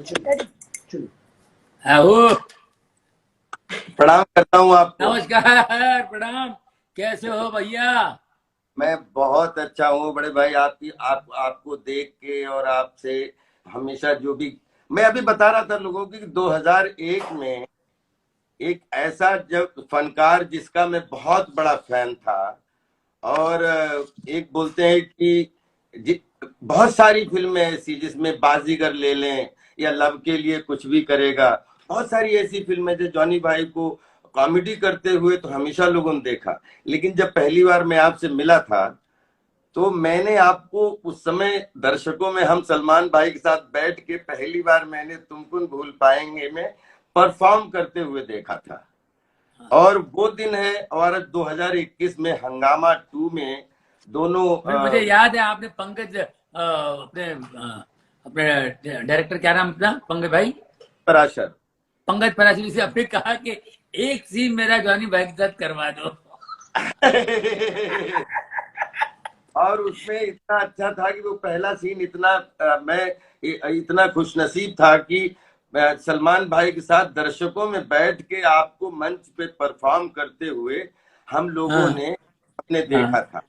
आओ, प्रणाम करता हूँ आपको। नमस्कार, प्रणाम। कैसे हो भैया? मैं बहुत अच्छा हूँ बड़े भाई। आपको देख के और आपसे हमेशा जो भी मैं अभी बता रहा था लोगों की कि 2001 में एक ऐसा जब फनकार जिसका मैं बहुत बड़ा फैन था, और एक बोलते हैं कि बहुत सारी फिल्में ऐसी जिसमें बाजीगर ले लें या लव के लिए कुछ भी करेगा, बहुत सारी ऐसी फिल्में जो जॉनी भाई को कॉमेडी करते हुए तो हमेशा लोगों ने देखा। लेकिन जब पहली बार मैं आपसे मिला था तो मैंने आपको उस समय दर्शकों में हम सलमान भाई के साथ बैठ के पहली बार मैंने तुमको भूल पाएंगे में परफॉर्म करते हुए देखा था। और वो दिन है हमारा 2021 में हंगामा 2 में दोनों मुझे याद है, आपने पंकज अपने डायरेक्टर, क्या नाम अपना, पंकज भाई, पराशर पंकज पराशरी से आपने कहा कि एक सीन मेरा जॉनी भाई के साथ करवा दो। और उसमें इतना अच्छा था कि वो पहला सीन इतना मैं इतना खुशनसीब था कि सलमान भाई के साथ दर्शकों में बैठ के आपको मंच पे परफॉर्म करते हुए हम लोगों हाँ, ने अपने हाँ, देखा था।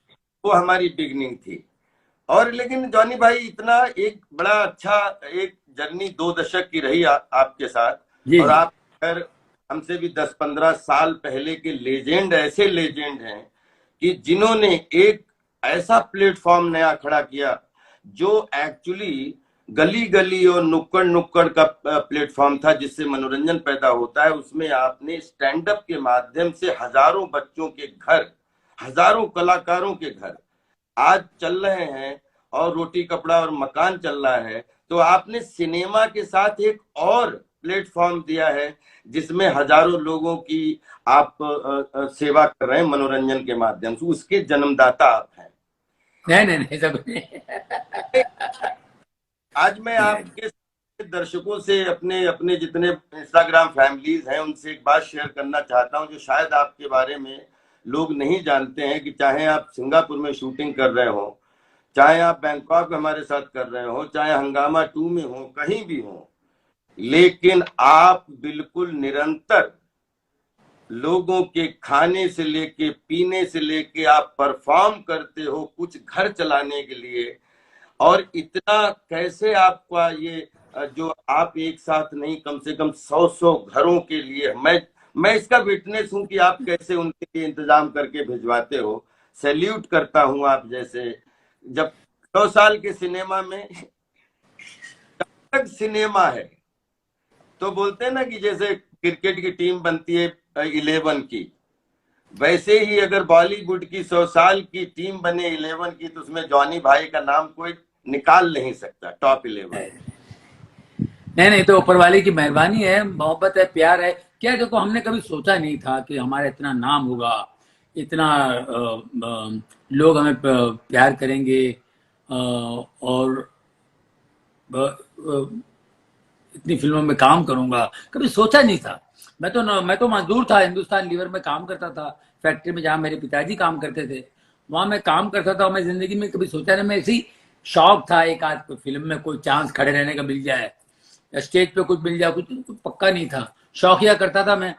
वो हमारी बिगनिंग थी। और लेकिन जॉनी भाई इतना एक बड़ा अच्छा एक जर्नी 2 दशक की रही आपके साथ। जी और जी। आप अगर हमसे भी 10-15 साल पहले के लेजेंड, ऐसे लेजेंड हैं कि जिन्होंने एक ऐसा प्लेटफॉर्म नया खड़ा किया जो एक्चुअली गली गली और नुक्कड़ नुक्कड़ का प्लेटफॉर्म था जिससे मनोरंजन पैदा होता है। उसमें आपने स्टैंड अप के माध्यम से हजारों बच्चों के घर, हजारों कलाकारों के घर आज चल रहे हैं और रोटी कपड़ा और मकान चल रहा है। तो आपने सिनेमा के साथ एक और प्लेटफॉर्म दिया है जिसमें हजारों लोगों की आप सेवा कर रहे हैं मनोरंजन के माध्यम से। उसके जन्मदाता आप हैं। नहीं नहीं नहीं, सब नहीं। आज मैं आपके दर्शकों से, अपने अपने जितने इंस्टाग्राम फैमिलीज हैं, उनसे एक बात शेयर करना चाहता हूं जो शायद आपके बारे में लोग नहीं जानते हैं कि चाहे आप सिंगापुर में शूटिंग कर रहे हो, चाहे आप बैंकॉक में हमारे साथ कर रहे हो, चाहे हंगामा 2 में हो, कहीं भी हो, लेकिन आप बिल्कुल निरंतर लोगों के खाने से लेके पीने से लेके आप परफॉर्म करते हो कुछ घर चलाने के लिए। और इतना कैसे आपका ये जो आप एक साथ नहीं कम से कम 100 घरों के लिए, मैं इसका विटनेस हूं कि आप कैसे उनके लिए इंतजाम करके भिजवाते हो। सैल्यूट करता हूं आप जैसे। जब 100 साल के सिनेमा में तक सिनेमा है तो बोलते हैं ना कि जैसे क्रिकेट की टीम बनती है 11 की, वैसे ही अगर बॉलीवुड की 100 साल की टीम बने 11 की तो उसमें जॉनी भाई का नाम कोई निकाल नहीं सकता टॉप 11। नहीं नहीं, तो ऊपर वाले की मेहरबानी है, मोहब्बत है, प्यार है। क्या देखो, हमने कभी सोचा नहीं था कि हमारा इतना नाम होगा, इतना लोग हमें प्यार करेंगे, और इतनी फिल्मों में काम करूंगा, कभी सोचा नहीं था। मैं तो मजदूर था, हिंदुस्तान लीवर में काम करता था, फैक्ट्री में जहाँ मेरे पिताजी काम करते थे, वहां मैं काम करता था। मैं जिंदगी में कभी सोचा नहीं, मैं ऐसी शौक था एक आध फिल्म में कोई चांस खड़े रहने का मिल जाए, स्टेज पे कुछ मिल जाए, कुछ पक्का नहीं था। शौकिया करता था मैं।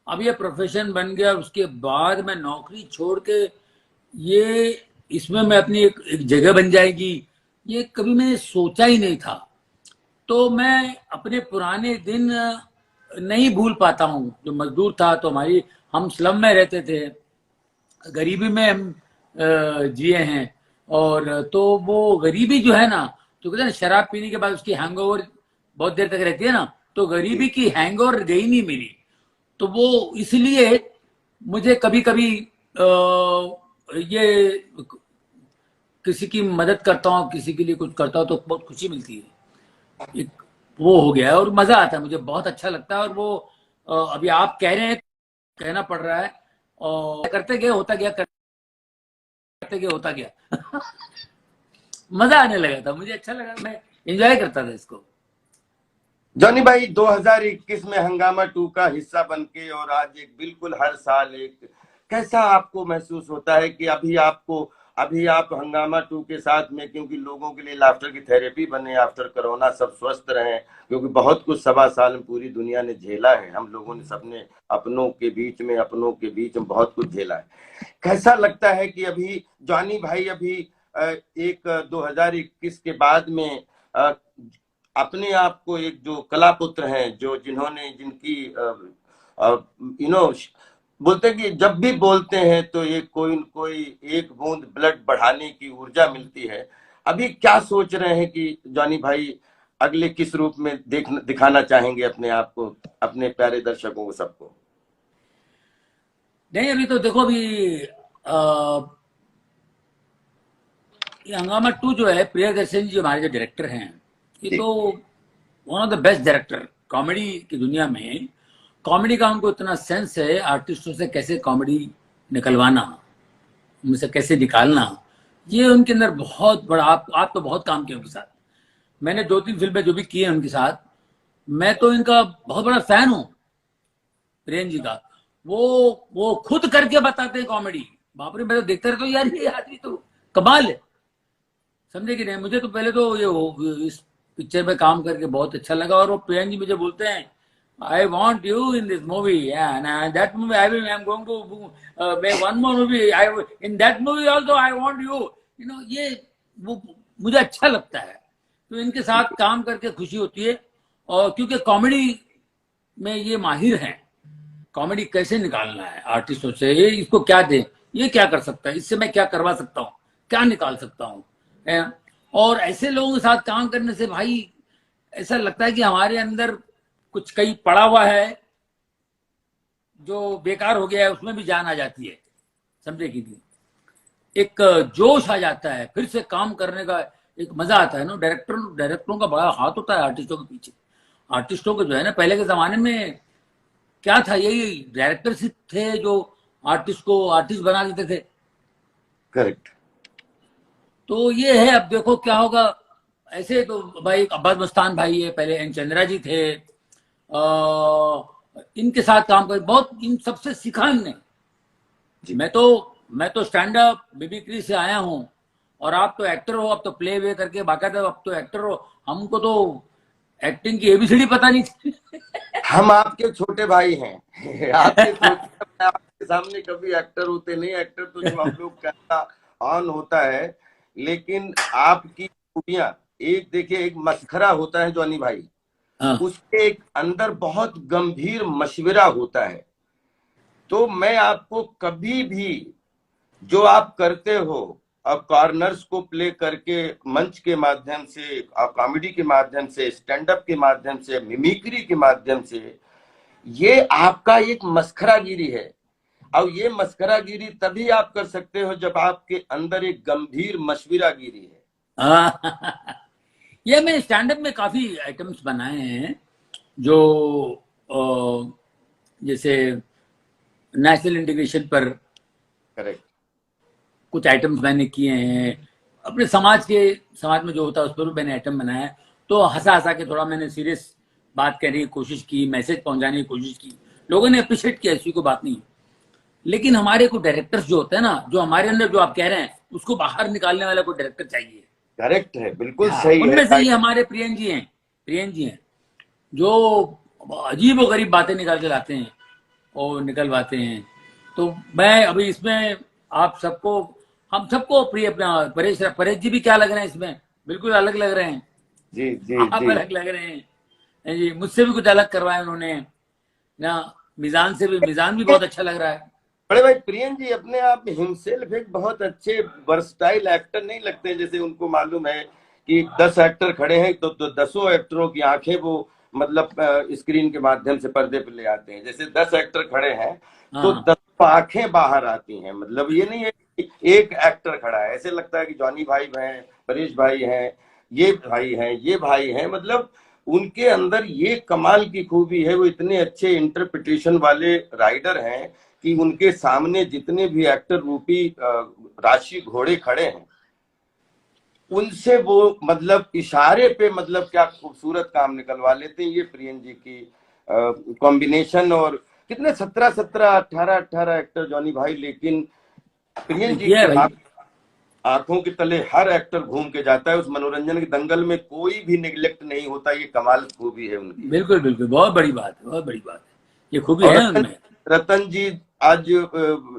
अब ये प्रोफेशन बन गया, उसके बाद मैं नौकरी छोड़ के ये इसमें मैं अपनी एक जगह बन जाएगी, ये कभी मैंने सोचा ही नहीं था। तो मैं अपने पुराने दिन नहीं भूल पाता हूँ। जो मजदूर था, तो हम स्लम में रहते थे, गरीबी में हम जिए हैं। और तो वो गरीबी जो है ना, तो कहते हैं ना, शराब पीने के बाद उसकी हैंगओवर बहुत देर तक रहती है ना, तो गरीबी की हैंगओवर गई नहीं मेरी। तो वो इसलिए मुझे कभी कभी ये किसी की मदद करता हूँ, किसी के लिए कुछ करता हूँ, तो बहुत खुशी मिलती है। एक वो हो गया है और मजा आता है, मुझे बहुत अच्छा लगता है। और वो अभी आप कह रहे हैं, कहना पड़ रहा है, और करते गए होता गया, करते गए होता गया। मजा आने लगा था, मुझे अच्छा लगा, मैं एंजॉय करता था इसको। जॉनी भाई 2021 में हंगामा 2 का हिस्सा बन के और आज एक बिल्कुल हर साल एक, कैसा आपको महसूस होता है कि अभी आपको अभी आप हंगामा 2 के साथ में, क्योंकि लोगों के लिए लाफ्टर की थेरेपी बने आफ्टर कोरोना, सब स्वस्थ रहें, क्योंकि बहुत कुछ 1.25 साल में पूरी दुनिया ने झेला है, हम लोगों ने सबने अपनों के बीच में बहुत कुछ झेला है। कैसा लगता है कि अभी जॉनी भाई अभी एक 2021 के बाद में अपने आप को एक जो कला पुत्र हैं, जो जिन्होंने जिनकी यू नो बोलते हैं कि जब भी बोलते हैं तो एक कोई एक बूंद ब्लड बढ़ाने की ऊर्जा मिलती है। अभी क्या सोच रहे हैं कि जॉनी भाई अगले किस रूप में दिखाना चाहेंगे अपने आप को, अपने प्यारे दर्शकों को, सबको? नहीं, अभी तो देखो, अभी ये हंगामा 2 जो है, प्रियदर्शन जी हमारे जो डायरेक्टर हैं, ये तो one of the best director comedy की दुनिया में। कॉमेडी का उनको इतना सेंस है, आर्टिस्टों से कैसे कॉमेडी निकलवाना, उनसे कैसे निकालना, ये उनके अंदर बहुत बड़ा। आप तो बहुत काम किए उनके साथ, मैंने 2-3 फिल्में जो भी की हैं उनके साथ, मैं तो इनका बहुत बड़ा फैन हूँ प्रियन जी का। वो खुद करके बताते हैं कॉमेडी, बाप रे, मैं तो देखता रहता हूँ यार, ये आदमी तो कमाल है, समझे कि नहीं। मुझे तो पहले तो इस पिक्चर में काम करके बहुत अच्छा लगा, और वो प्रियन जी मुझे बोलते हैं, I want you in this movie, that movie I am going to make one more movie, I in that movie also I want you, ये वो मुझे अच्छा लगता है। तो इनके साथ काम करके खुशी होती है, और क्योंकि कॉमेडी में ये माहिर हैं, कॉमेडी कैसे निकालना है आर्टिस्टों से, ये इसको क्या दे, ये क्या कर सकता है, इससे मैं क्या करवा सकता हूँ, क्या निकाल सकता हूँ। और ऐसे लोगों के साथ काम करने से भाई ऐसा लगता है कि हमारे अंदर कुछ कहीं पड़ा हुआ है जो बेकार हो गया है, उसमें भी जान आ जाती है, समझे कि नहीं। एक जोश आ जाता है, फिर से काम करने का एक मजा आता है ना। डायरेक्टरों का बड़ा हाथ होता है आर्टिस्टों के पीछे। आर्टिस्टों को जो है ना, पहले के जमाने में क्या था, यही डायरेक्टर थे जो आर्टिस्ट को आर्टिस्ट बना देते थे। करेक्ट। तो ये है, अब देखो क्या होगा। ऐसे तो भाई अब्बास मस्तान भाई है, पहले एन चंद्रा जी थे, इनके साथ काम कर बहुत, इन सबसे सीखा हमने। मैं तो स्टैंड अप मिमिक्री से आया हूँ, और आप तो एक्टर हो, अब तो प्ले वे करके बाकायदा अब तो एक्टर हो। हमको तो एक्टिंग की एबीसीडी पता नहीं थी। हम आपके छोटे भाई हैं। आपके छोटे, आपके सामने कभी एक्टर होते नहीं, एक्टर तो जो हम लोग कैमरा ऑन होता है, लेकिन आपकी खूबियां, एक देखिए, एक मसखरा होता है जॉनी भाई, हाँ। उसके एक अंदर बहुत गंभीर मशवरा होता है। तो मैं आपको कभी भी जो आप करते हो, अब कॉर्नर्स को प्ले करके मंच के माध्यम से, कॉमेडी के माध्यम से, स्टैंड अप के माध्यम से, मिमिक्री के माध्यम से, ये आपका एक मस्खरागिरी है। और ये मस्खरागिरी तभी आप कर सकते हो जब आपके अंदर एक गंभीर मशवरागिरी है। ये मैं स्टैंड अप में काफी आइटम्स बनाए हैं, जो जैसे नेशनल इंटीग्रेशन पर करेक्ट। कुछ आइटम्स मैंने किए हैं, अपने समाज में जो होता है उस पर भी मैंने आइटम बनाया है। तो हंसा हंसा के थोड़ा मैंने सीरियस बात करने की कोशिश की, मैसेज पहुंचाने की कोशिश की, लोगों ने अप्रिशिएट किया, ऐसी कोई बात नहीं। लेकिन हमारे को डायरेक्टर्स जो होते हैं ना, जो हमारे अंदर जो आप कह रहे हैं उसको बाहर निकालने वाला कोई डायरेक्टर चाहिए। करेक्ट है, बिल्कुल हाँ, सही है। उनमें से ये हमारे प्रियन जी हैं, जो अजीब और गरीब बातें निकाल के लाते हैं और निकलवाते हैं। तो मैं अभी इसमें आप सबको, हम सबको प्रिय, अपना परेश जी भी क्या लग रहे हैं इसमें, बिल्कुल अलग लग रहे हैं। जी जी आप जी। अलग लग रहे हैं जी, मुझसे भी कुछ अलग करवाया उन्होंने ना। मिजान भी बहुत अच्छा लग रहा है। बड़े भाई प्रियन जी अपने आप में हिमसेल्फ एक बहुत अच्छे वर्सटाइल एक्टर नहीं लगते? जैसे उनको मालूम है कि 10 एक्टर खड़े हैं, तो 10 एक्टरों की आंखें वो मतलब स्क्रीन के माध्यम से पर्दे पे ले आते हैं। जैसे 10 एक्टर खड़े हैं तो हाँ। 10 आंखें बाहर आती हैं। मतलब ये नहीं है कि एक एक्टर खड़ा है, ऐसे लगता है कि जॉनी भाई हैं, परेश भाई हैं, ये भाई हैं, ये भाई हैं। मतलब उनके अंदर ये कमाल की खूबी है, वो इतने अच्छे इंटरप्रिटेशन वाले राइडर हैं कि उनके सामने जितने भी एक्टर रूपी राशि घोड़े खड़े हैं, उनसे वो मतलब इशारे पे मतलब क्या खूबसूरत काम निकलवा लेते हैं। ये प्रियन जी की कॉम्बिनेशन। और कितने 17 18 एक्टर जॉनी भाई, लेकिन प्रियन जी किया है के भाई। हाथ आंखों के तले हर एक्टर घूम के जाता है। उस मनोरंजन के दंगल में कोई भी निग्लेक्ट नहीं होता। ये कमाल खूबी है उनकी। बिल्कुल बिल्कुल, बहुत बड़ी बात है, बहुत बड़ी बात है, ये खूबी और है उनमें। रतन जी आज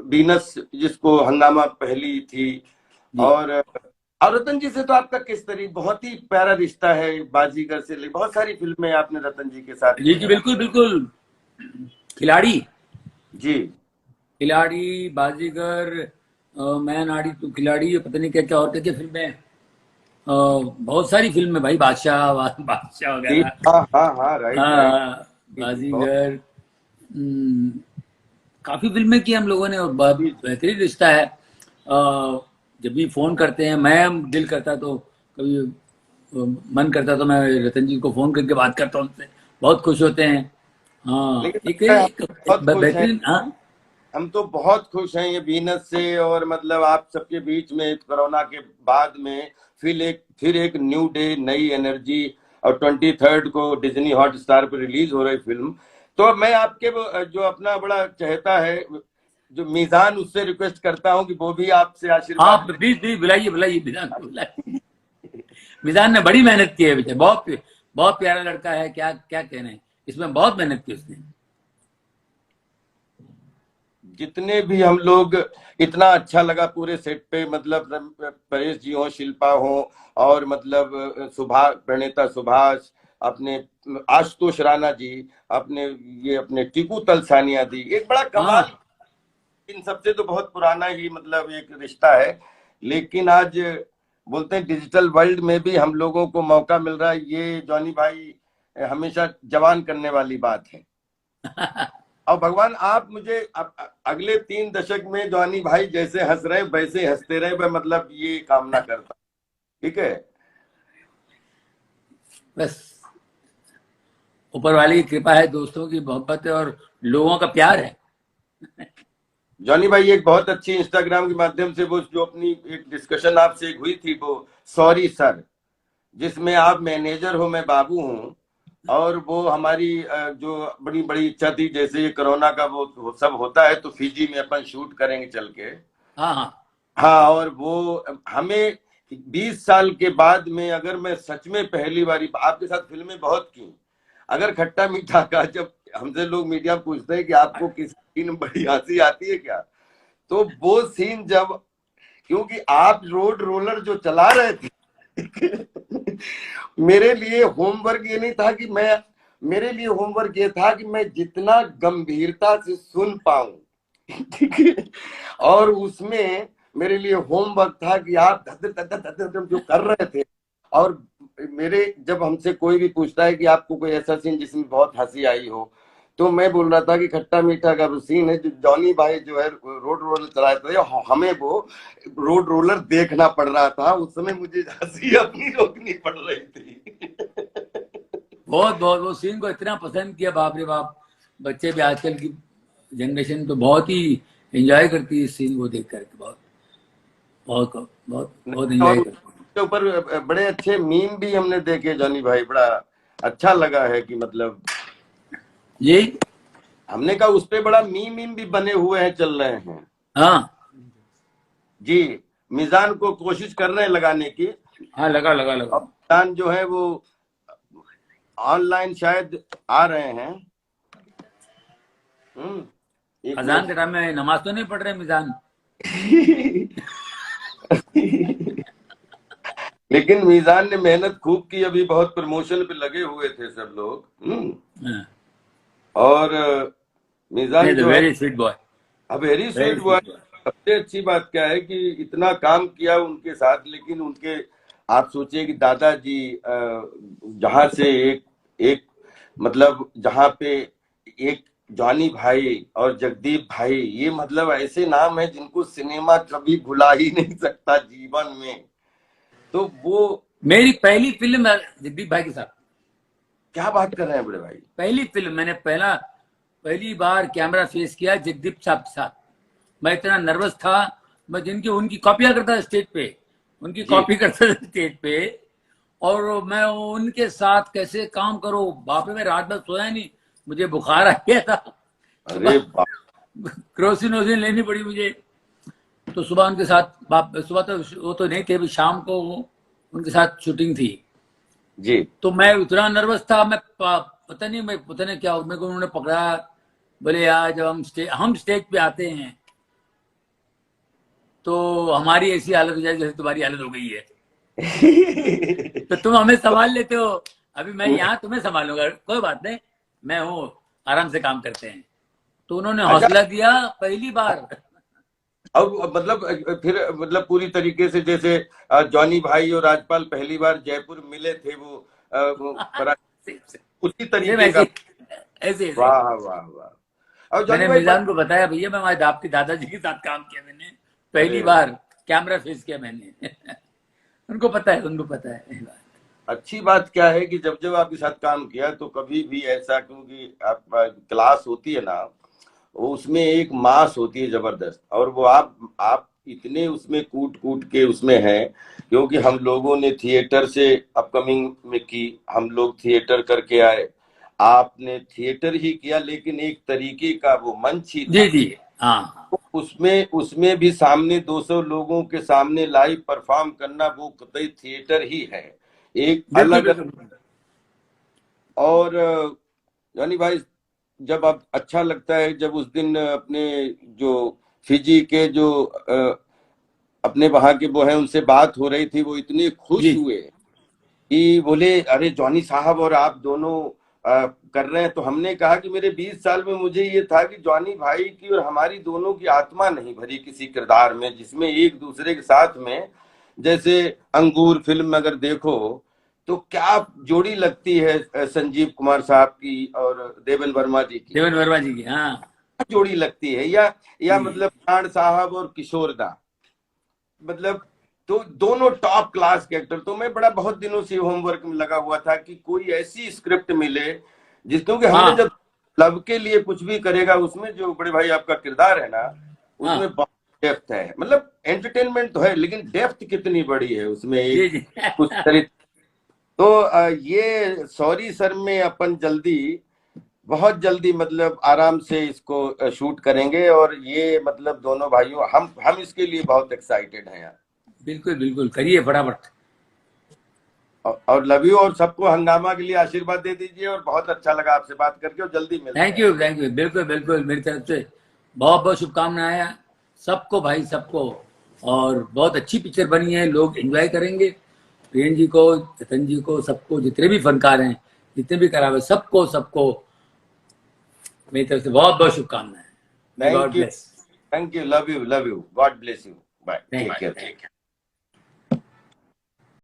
बीनस जिसको हंगामा पहली थी, जी और रतन जी से तो आपका किस तरीके बहुत ही प्यारा रिश्ता है, बाजीगर से ले बहुत सारी फिल्में आपने रतन जी के साथ जी की जी, हैं। बिल्कुल बिल्कुल। खिलाड़ी, जी खिलाड़ी, बाजीगर, मैं नाड़ी तू खिलाड़ी, पता नहीं क्या क्या और क्या क्या फिल्में, बहुत सारी फिल्में भाई, बादशाह बादशाह जी, वगैरह। हाँ हाँ हाँ, राइट हाँ राइट। हाँ, जी जी बहुत। बाजीगर, हम्म, काफी फिल्में की हम लोगों ने, और बहुत जी बेहतरीन रिश्ता है। जब भी फोन करते हैं, मैं दिल करता तो कभी मन करता तो मैं रतन जी को फोन करके बात करता हूँ उनसे, बहुत खुश होते हैं। हाँ, लेकिन हम एक बहुत खुश हैं। बेहतरीन, हाँ हम तो बहुत खुश हैं ये बीनस से, और मतलब आप सबके बीच में कोरोना के बाद में फिर एक न्यू डे, नई एनर्जी। और 23 को डिज्नी हॉटस्टार पर रिलीज हो रही फिल्म। तो मैं आपके जो अपना बड़ा चहेता है, जो मीजान, उससे रिक्वेस्ट करता हूँ कि वो भी आपसे हाँ, आशीर्वाद प्लीज प्लीज बुलाइए बुलाइए, मिजान को बुलाइए। मिजान ने बड़ी मेहनत की है बेटा, बहुत बहुत प्यारा लड़का है, क्या क्या कहने, इसमें बहुत मेहनत की उसने। जितने भी हम लोग, इतना अच्छा लगा पूरे सेट पे, मतलब परेश जी हो, शिल्पा हो, और मतलब प्रणेता सुभाष, अपने आशुतोष राणा जी, अपने ये अपने टीकू तलसानिया दी, एक बड़ा कमाल। हाँ इन सबसे तो बहुत पुराना ही मतलब एक रिश्ता है। लेकिन आज बोलते हैं डिजिटल वर्ल्ड में भी हम लोगों को मौका मिल रहा है, ये जॉनी भाई हमेशा जवान करने वाली बात है। और भगवान आप मुझे अगले 3 दशक में जॉनी भाई जैसे हंस रहे वैसे हंसते रहे, मैं मतलब ये कामना करता हूं। ठीक है। बस, ऊपर वाले की कृपा है, दोस्तों की मोहब्बत है, और लोगों का प्यार है। जॉनी भाई एक बहुत अच्छी इंस्टाग्राम के माध्यम से वो जो अपनी एक डिस्कशन आपसे एक हुई थी, वो सॉरी सर, जिसमें आप मैनेजर हो, मैं बाबू हूँ, और वो हमारी जो बड़ी बड़ी इच्छा थी, जैसे ये कोरोना का वो सब होता है तो फिजी में अपन शूट करेंगे चल के। हाँ हाँ हाँ, और वो हमें 20 साल के बाद में, अगर मैं सच में पहली बारी आपके साथ फिल्में बहुत की, अगर खट्टा मीठा का जब हमसे लोग मीडिया पूछते हैं कि आपको किस सीन में बड़ी हंसी आती है क्या, तो वो सीन जब, क्योंकि आप रोड रोलर जो चला रहे थे मेरे लिए होमवर्क ये नहीं था कि मैं, मेरे लिए होमवर्क ये था कि मैं जितना गंभीरता से सुन पाऊं ठीक है। और उसमें मेरे लिए होमवर्क था कि आप धद धद धद धद जो कर रहे थे। और मेरे जब हमसे कोई भी पूछता है कि आपको कोई ऐसा सीन जिसमें बहुत हंसी आई हो, तो मैं बोल रहा था कि खट्टा मीठा का सीन है जो जॉनी भाई जो है रोड रोलर चलाए थे, हमें वो रोड रोलर देखना पड़ रहा था, उस समय मुझे हंसी अपनी रोकनी पड़ रही थी बहुत बहुत, वो सीन को इतना पसंद किया, बाप रे बाप। बच्चे भी आजकल की जनरेशन तो बहुत ही एंजॉय करती है इस सीन को देख करके, बहुत बहुत बहुत बहुत और एंजॉय करती है। उसके ऊपर बड़े अच्छे मीम भी हमने देखे जॉनी भाई, बड़ा अच्छा लगा है कि मतलब जी हमने कहा उस पे बड़ा मीम मीम भी बने हुए हैं, चल रहे हैं। हाँ जी, मिजान को कोशिश कर रहे हैं लगाने की। हाँ, लगा लगा और लगा। मिजान जो है वो ऑनलाइन शायद आ रहे हैं। एक अजान के मिनट टाइम में नमाज तो नहीं पढ़ रहे मिजान? लेकिन मीजान ने मेहनत खूब की, अभी बहुत प्रमोशन पे लगे हुए थे सब लोग। हाँ, और नहीं मीजान तो जो है very sweet boy, very very sweet हुआ। Sweet boy. सबसे अच्छी बात क्या है कि इतना काम किया उनके साथ, लेकिन उनके, आप सोचिए कि दादाजी जहां से एक एक मतलब जहां पे एक जॉनी भाई और जगदीप भाई, ये मतलब ऐसे नाम है जिनको सिनेमा कभी भुला ही नहीं सकता जीवन में। तो वो, मेरी पहली फिल्म है जगदीप भाई के साथ। क्या बात कर रहे हैं बड़े भाई। पहली फिल्म मैंने पहली बार कैमरा फेस किया जगदीप साहब के साथ। मैं इतना नर्वस था, मैं जिनकी उनकी कॉपियां करता था स्टेज पे, उनकी जी, कॉपी करता था स्टेज पे, और मैं उनके साथ कैसे काम करूं, बाप रे, मैं रात भर सोया नहीं, मुझे बुखार आ गया था। अरे सुबह क्रोसिन वोसिन लेनी पड़ी मुझे। तो सुबह उनके साथ, सुबह तो वो तो नहीं थे, अभी शाम को उनके साथ शूटिंग थी जी। तो मैं उतना नर्वस था, मैं पता नहीं क्या मेरे को उन्होंने पकड़ा, बोले यार जब हम स्टेज पे आते हैं तो हमारी ऐसी हालत हो जाए जैसे तुम्हारी हालत हो गई है तो तुम हमें संभाल लेते हो, अभी मैं यहाँ तुम्हें संभालूंगा, कोई बात नहीं, मैं हूँ, आराम से काम करते हैं। तो उन्होंने अच्छा, हौसला दिया पहली बार। अब मतलब फिर मतलब पूरी तरीके से जैसे जॉनी भाई और राजपाल पहली बार जयपुर मिले थे, वो उसी तरीके का। ऐसे ऐसे वाह वाह वाह। और जॉनी मैंने भाई मिजान को बताया, भैया मैं हमारे आपके दादाजी के साथ काम किया, मैंने पहली अरे बार कैमरा फेस किया मैंने उनको पता है ये बात। अच्छी बात क्या है कि जब जब आपके साथ काम किया तो कभी भी ऐसा, क्योंकि आप क्लास होती है ना, उसमें एक मास होती है जबरदस्त, और वो आप इतने उसमें कूट कूट के उसमें हैं, क्योंकि हम लोगों ने थिएटर से अपकमिंग में की, हम लोग थिएटर करके आए, आपने थिएटर ही किया लेकिन एक तरीके का वो मंच ही जी था। जी हाँ, उसमें उसमें भी सामने 200 लोगों के सामने लाइव परफॉर्म करना, वो कतई थिएटर ही है, एक बिल्कुल अलग। बिल्कुल। और यानी भाई जब आप अच्छा लगता है, जब उस दिन अपने जो फिजी के जो अपने वहां के वो हैं उनसे बात हो रही थी, वो इतने खुश जी हुए कि बोले अरे जॉनी साहब और आप दोनों कर रहे हैं। तो हमने कहा कि मेरे 20 साल में मुझे ये था कि जॉनी भाई की और हमारी दोनों की आत्मा नहीं भरी किसी किरदार में, जिसमें एक दूसरे के साथ में, जैसे अंगूर फिल्म में अगर देखो तो क्या जोड़ी लगती है संजीव कुमार साहब की और देवन वर्मा जी की, देवन वर्मा जी की, हाँ क्या जोड़ी लगती है, या जी मतलब प्राण साहब और किशोर दा, मतलब तो दोनों टॉप क्लास के एक्टर। तो मैं बड़ा बहुत दिनों से होमवर्क में लगा हुआ था कि कोई ऐसी स्क्रिप्ट मिले जिसमें कि हमने हाँ जब लव के लिए कुछ भी करेगा, उसमें जो बड़े भाई आपका किरदार है ना, उसमें हाँ बहुत डेप्थ है, मतलब एंटरटेनमेंट तो है लेकिन डेप्थ कितनी बड़ी है उसमें, जी एक जी कुछ चरित्र। तो ये सॉरी सर में अपन बहुत जल्दी मतलब आराम से इसको शूट करेंगे, और ये मतलब दोनों भाइयों हम इसके लिए बहुत एक्साइटेड हैं यार। बिल्कुल बिल्कुल, करिए फटाफट। और लव यू, और सबको हंगामा के लिए आशीर्वाद दे दीजिए, और बहुत अच्छा लगा आपसे बात करके, और जल्दी मिलते थैंक हैं। यू थैंक यू, बिल्कुल बिल्कुल, मेरी तरफ से बहुत बहुत शुभकामनाएं सबको भाई, सबको। और बहुत अच्छी पिक्चर बनी है, लोग एंजॉय करेंगे, प्रियन जी को, चेतन जी को, सबको, जितने भी फनकार हैं, जितने भी करावे, सबको सबको मेरी तरफ से बहुत बहुत शुभकामनाएं। May thank God you, bless. Thank you, love you, God bless you, bye, take thank care. You.